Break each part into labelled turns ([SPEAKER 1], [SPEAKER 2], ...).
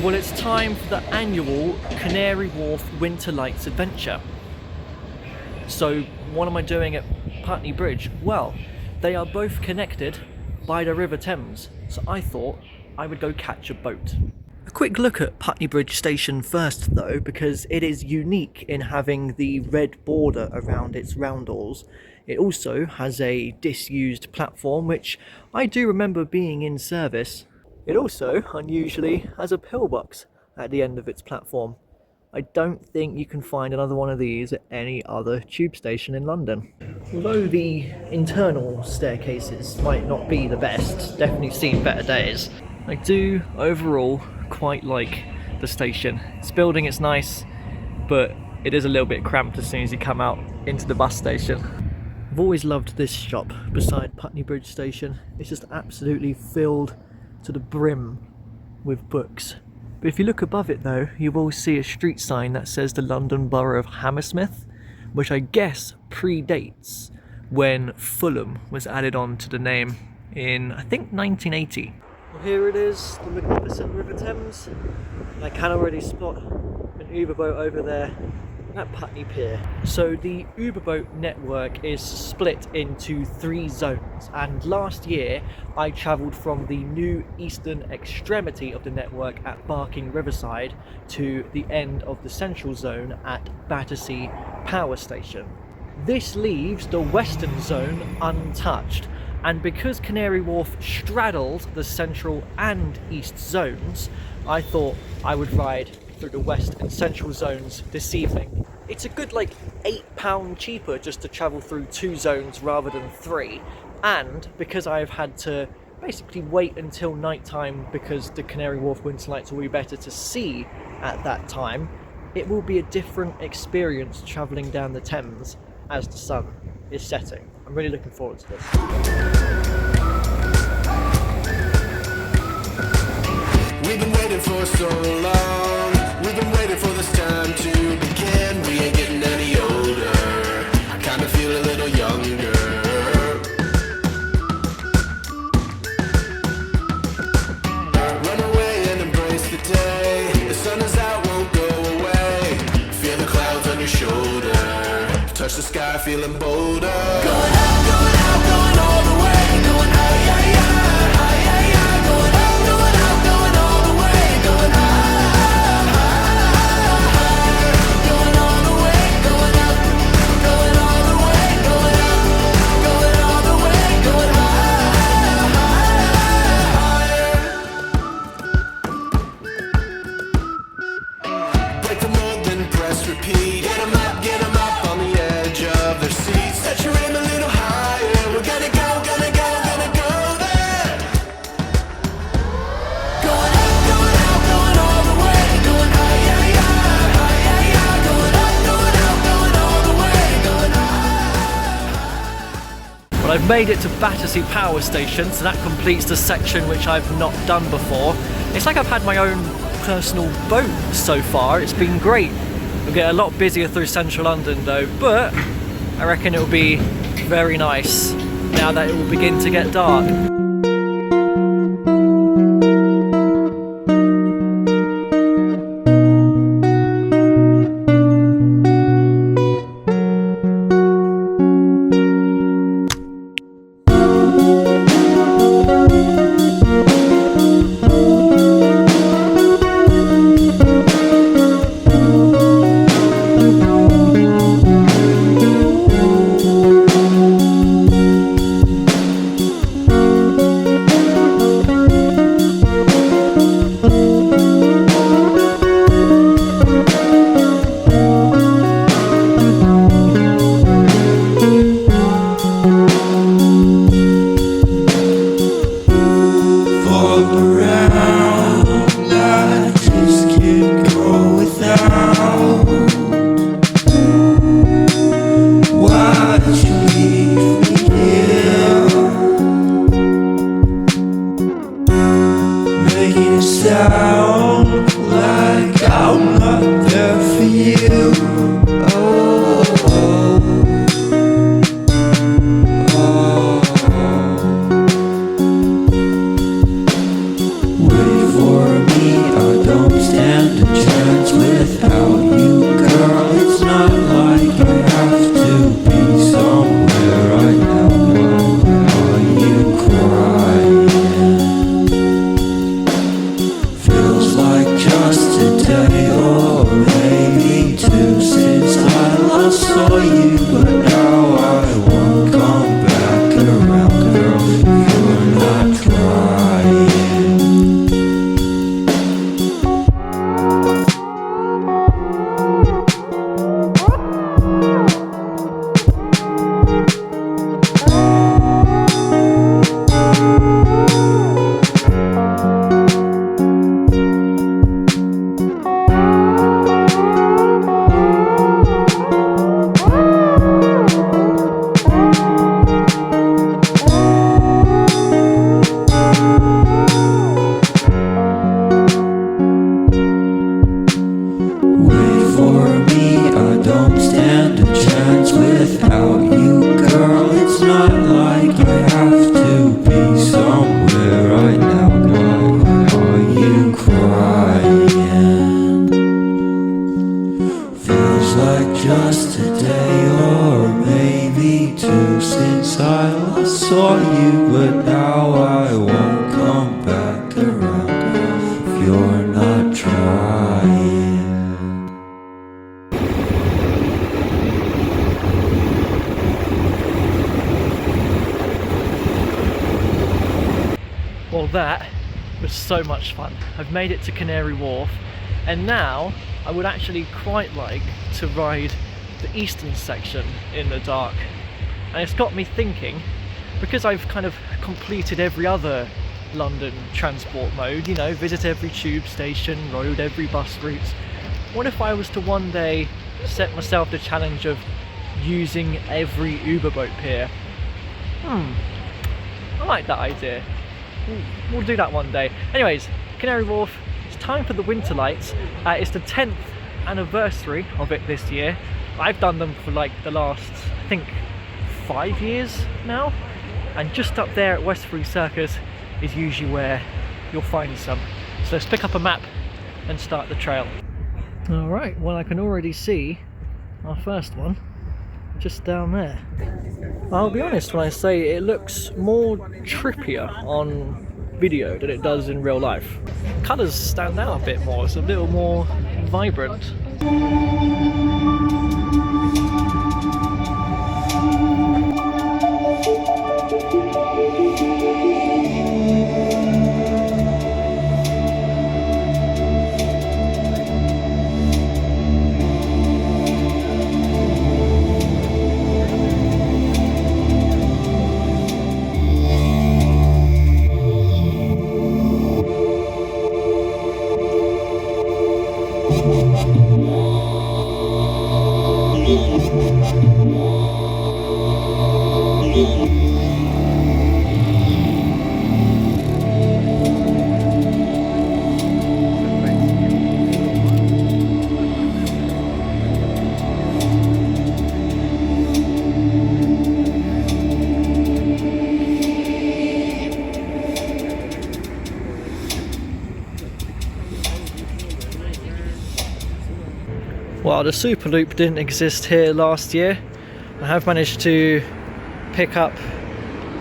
[SPEAKER 1] Well, it's time for the annual Canary Wharf Winter Lights adventure. So what am I doing at Putney Bridge? Well, they are both connected by the River Thames, so I thought I would go catch a boat. A quick look at Putney Bridge Station first though, because it is unique in having the red border around its roundels. It also has a disused platform, which I do remember being in service. It also, unusually, has a pillbox at the end of its platform. I don't think you can find another one of these at any other tube station in London. Although the internal staircases might not be the best, definitely seen better days, I do overall quite like the station. This building is nice, but it is a little bit cramped as soon as you come out into the bus station. I've always loved this shop beside Putney Bridge Station. It's just absolutely filled to the brim with books. But if you look above it though, you will see a street sign that says the London Borough of Hammersmith, which I guess predates when Fulham was added on to the name in, I think, 1980. Well, here it is, the magnificent River Thames. And I can already spot an Uber boat over there at Putney Pier. So the Uber boat network is split into 3 zones, and last year I travelled from the new eastern extremity of the network at Barking Riverside to the end of the central zone at Battersea Power Station. This leaves the western zone untouched, and because Canary Wharf straddles the central and east zones, I thought I would ride through the west and central zones this evening. It's a good £8 cheaper just to travel through 2 zones rather than 3, and because I've had to basically wait until night time because the Canary Wharf winter lights will be better to see at that time, it will be a different experience travelling down the Thames as the sun is setting. I'm really looking forward to this.
[SPEAKER 2] We've been waiting for so long. We've been waiting for this time to begin. We ain't getting any older. I kinda feel a little younger. Run away and embrace the day. The sun is out, won't go away. Feel the clouds on your shoulder. Touch the sky, feeling bolder. Going out, going out, going all the way. Going out, yeah, yeah, yeah, yeah. Going out, going out, going all the way. Going high, going all the way. Going out, going all the way. Going out, going all the way. Going high. Break the mold, then press repeat. Get 'em up on the edge of their seats. Set your aim a little higher. We're gonna go, gonna go, gonna go there. Going out, going out, going all the way. Going high, yeah, yeah, high, yeah, yeah. Going up, going out, going all the way. Going high.
[SPEAKER 1] Well, I've made it to Battersea Power Station, so that completes the section which I've not done before. It's like I've had my own personal boat so far. It's been great. We'll get a lot busier through central London though, but I reckon it will be very nice now that it will begin to get dark.
[SPEAKER 2] Wait for me, I don't trying.
[SPEAKER 1] Well, that was so much fun. I've made it to Canary Wharf, and now I would actually quite like to ride the eastern section in the dark. And it's got me thinking, because I've kind of completed every other London transport mode, you know, visit every tube station, rode every bus route, what if I was to one day set myself the challenge of using every Uber boat pier? I like that idea. We'll do that one day. Anyways, Canary Wharf, it's time for the winter lights. It's the 10th anniversary of it this year. I've done them for like the last, I think, 5 years now. And just up there at Westbury Circus is usually where you'll find some. So let's pick up a map and start the trail. Alright, well I can already see our first one just down there. I'll be honest when I say it looks more trippier on video than it does in real life. Colours stand out a bit more, it's a little more vibrant. Well, the Superloop didn't exist here last year. I have managed to pick up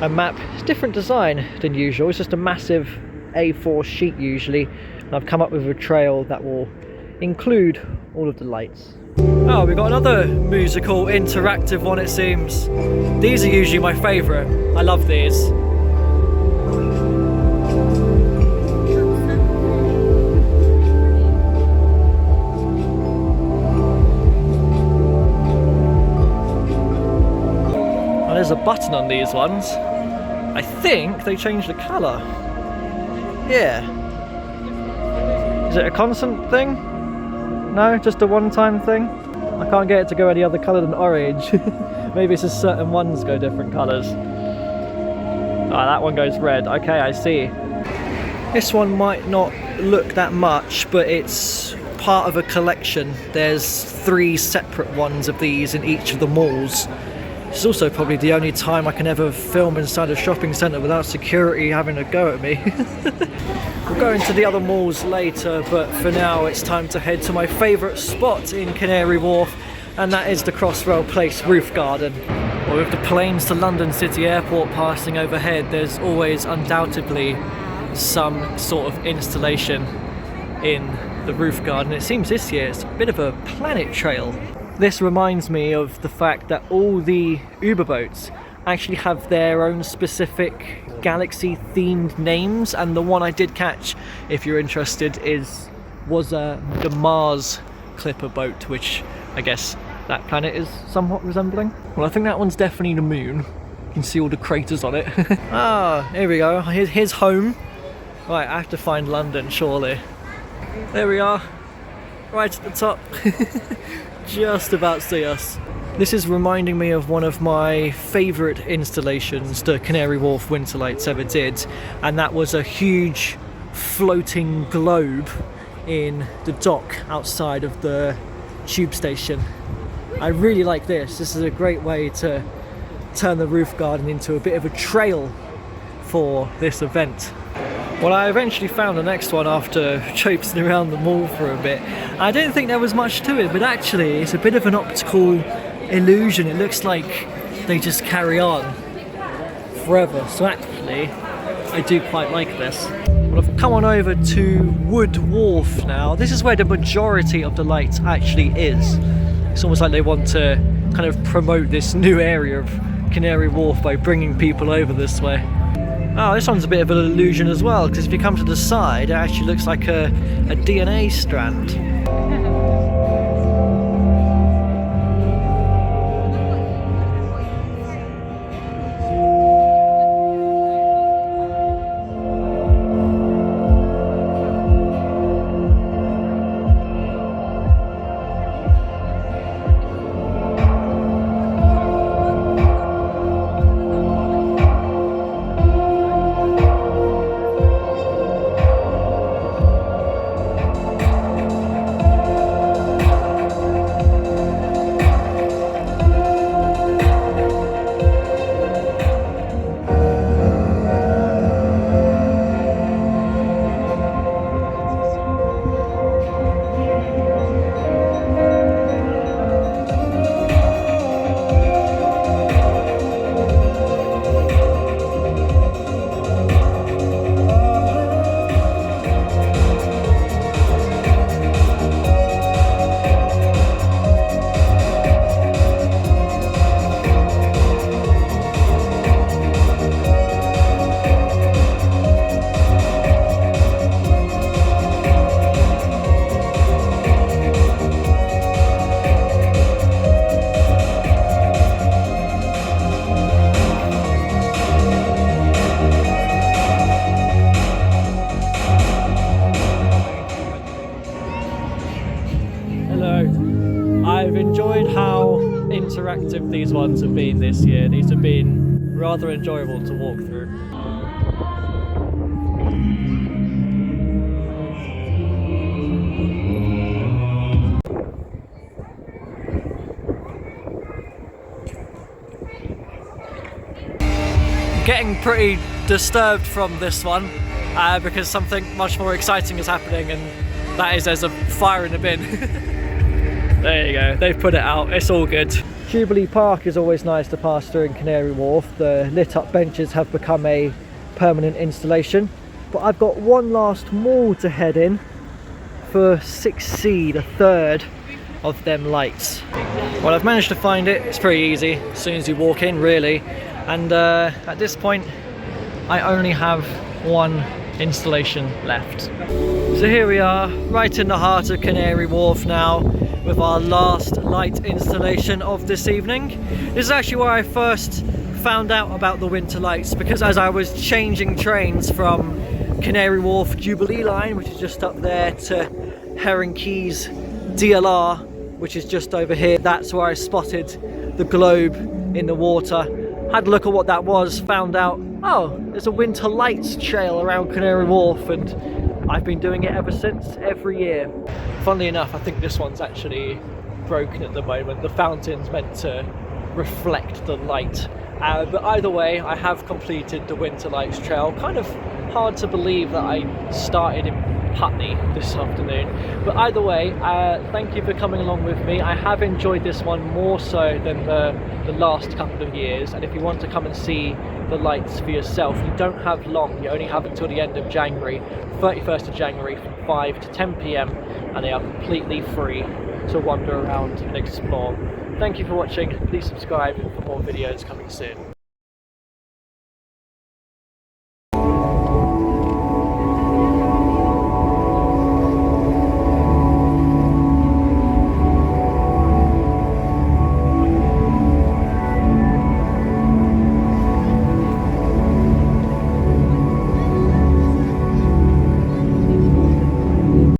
[SPEAKER 1] a map. It's a different design than usual. It's just a massive A4 sheet usually. And I've come up with a trail that will include all of the lights. Oh, we've got another musical interactive one, it seems. These are usually my favourite. I love these. There's a button on these ones. I think they changed the colour. Yeah. Is it a constant thing? No, just a one-time thing? I can't get it to go any other colour than orange. Maybe it's just certain ones go different colours. Ah, that one goes red. Okay, I see. This one might not look that much, but it's part of a collection. There's 3 separate ones of these in each of the malls. It's also probably the only time I can ever film inside a shopping centre without security having a go at me. We'll go into the other malls later, but for now it's time to head to my favourite spot in Canary Wharf, and that is the Crossrail Place roof garden. Well, with the planes to London City Airport passing overhead, there's always undoubtedly some sort of installation in the roof garden. It seems this year it's a bit of a planet trail. This reminds me of the fact that all the Uber boats actually have their own specific galaxy themed names, and the one I did catch, if you're interested, was the Mars Clipper boat, which I guess that planet is somewhat resembling. Well, I think that one's definitely the moon. You can see all the craters on it. Ah, here we go. Here's home. Right, I have to find London, surely. There we are, right at the top. Just about see us. This is reminding me of one of my favourite installations the Canary Wharf Winter Lights ever did, and that was a huge floating globe in the dock outside of the tube station. I really like this. This is a great way to turn the roof garden into a bit of a trail for this event. Well, I eventually found the next one after traipsing around the mall for a bit. I didn't think there was much to it, but actually it's a bit of an optical illusion. It looks like they just carry on forever. So actually, I do quite like this. Well, I've come on over to Wood Wharf now. This is where the majority of the lights actually is. It's almost like they want to kind of promote this new area of Canary Wharf by bringing people over this way. Oh, this one's a bit of an illusion as well, because if you come to the side, it actually looks like a DNA strand. I've enjoyed how interactive these ones have been this year. These have been rather enjoyable to walk through. Getting pretty disturbed from this one because something much more exciting is happening, and that is there's a fire in the bin. There you go, they've put it out, it's all good. Jubilee Park is always nice to pass through in Canary Wharf. The lit up benches have become a permanent installation. But I've got one last mall to head in for 6C, the third of them lights. Well, I've managed to find it, it's pretty easy, as soon as you walk in really. And at this point, I only have one installation left. So here we are, right in the heart of Canary Wharf now, with our last light installation of this evening. This is actually where I first found out about the winter lights, because as I was changing trains from Canary Wharf Jubilee line, which is just up there, to Heron Quays DLR, which is just over here, that's where I spotted the globe in the water. Had a look at what that was, found out, oh, there's a winter lights trail around Canary Wharf, and I've been doing it ever since, every year. Funnily enough, I think this one's actually broken at the moment. The fountain's meant to reflect the light. But either way, I have completed the winter lights trail. Kind of hard to believe that I started in Putney this afternoon. But either way, thank you for coming along with me. I have enjoyed this one more so than the last couple of years. And if you want to come and see the lights for yourself, you don't have long. You only have until the end of January, 31st of January, from 5 to 10 PM, and they are completely free to wander around and explore. Thank you for watching. Please subscribe for more videos coming soon.